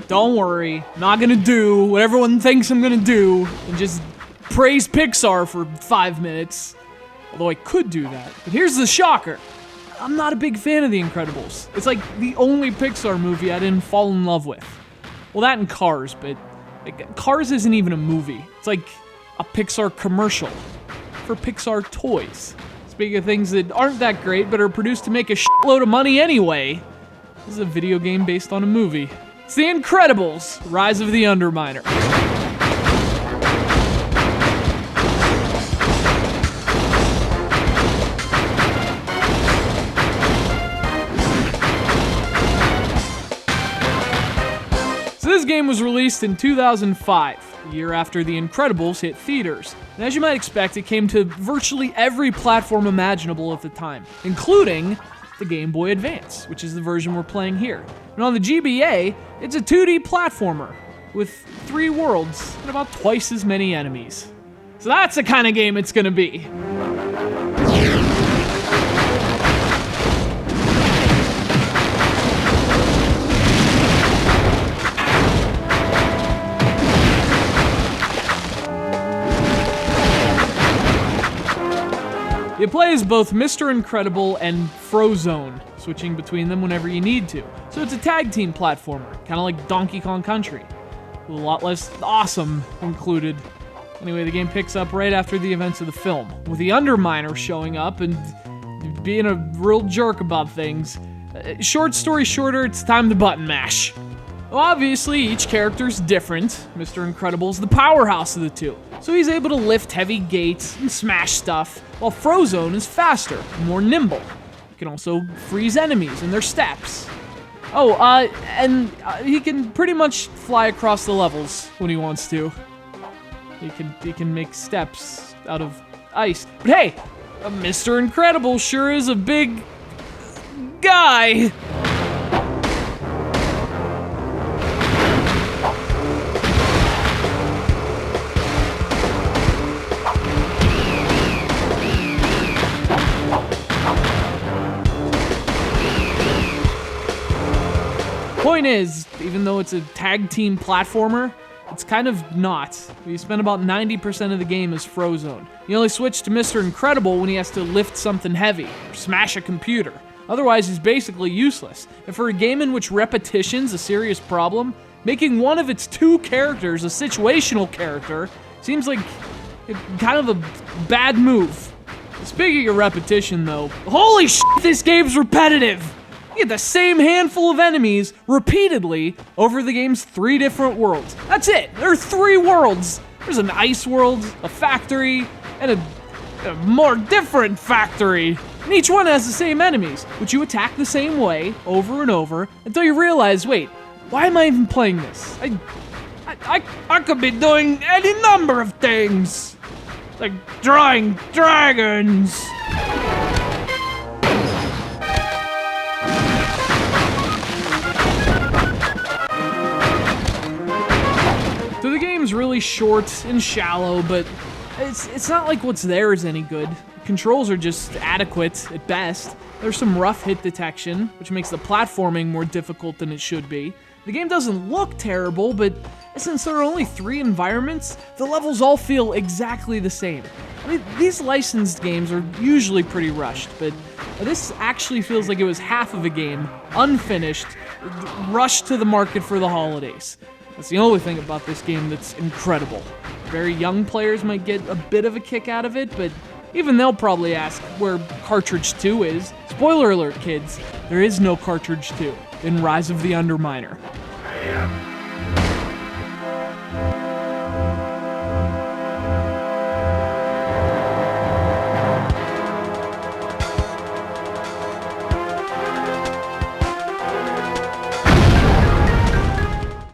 don't worry, I'm not gonna do what everyone thinks I'm gonna do and just praise Pixar for 5 minutes. Although I could do that. But here's the shocker. I'm not a big fan of The Incredibles. It's like the only Pixar movie I didn't fall in love with. Well, that and Cars, but Cars isn't even a movie. It's like a Pixar commercial for Pixar toys. Speaking of things that aren't that great but are produced to make a shitload of money anyway, this is a video game based on a movie. It's The Incredibles, Rise of the Underminer. This game was released in 2005, a year after The Incredibles hit theaters. And as you might expect, it came to virtually every platform imaginable at the time, including the Game Boy Advance, which is the version we're playing here. And on the GBA, it's a 2D platformer with 3 worlds and about twice as many enemies. So that's the kind of game it's gonna be. You play as both Mr. Incredible and Frozone, switching between them whenever you need to. So it's a tag team platformer, kind of like Donkey Kong Country, with a lot less awesome included. Anyway, the game picks up right after the events of the film, with the Underminer showing up and being a real jerk about things. Short story shorter, it's time to button mash. Well, obviously, each character's different. Mr. Incredible's the powerhouse of the two, so he's able to lift heavy gates and smash stuff, while Frozone is faster and more nimble. He can also freeze enemies in their steps. Oh, and he can pretty much fly across the levels when he wants to. He can make steps out of ice. But hey, Mr. Incredible sure is a big guy. Point is, even though it's a tag team platformer, it's kind of not. You spend about 90% of the game as Frozone. You only switch to Mr. Incredible when he has to lift something heavy or smash a computer. Otherwise, he's basically useless. And for a game in which repetition's a serious problem, making one of its 2 characters a situational character seems like kind of a bad move. Speaking of repetition, though, holy shit, this game's repetitive! You get the same handful of enemies repeatedly over the game's 3 different worlds. That's it. There are 3 worlds. There's an ice world, a factory, and a more different factory. And each one has the same enemies, which you attack the same way over and over until you realize, wait, why am I even playing this? I could be doing any number of things. Like drawing dragons. So the game's really short and shallow, but it's not like what's there is any good. Controls are just adequate at best. There's some rough hit detection, which makes the platforming more difficult than it should be. The game doesn't look terrible, but since there are only 3 environments, the levels all feel exactly the same. I mean, these licensed games are usually pretty rushed, but this actually feels like it was half of a game, unfinished, rushed to the market for the holidays. That's the only thing about this game that's incredible. Very young players might get a bit of a kick out of it, but even they'll probably ask where Cartridge 2 is. Spoiler alert, kids, there is no Cartridge 2 in Rise of the Underminer.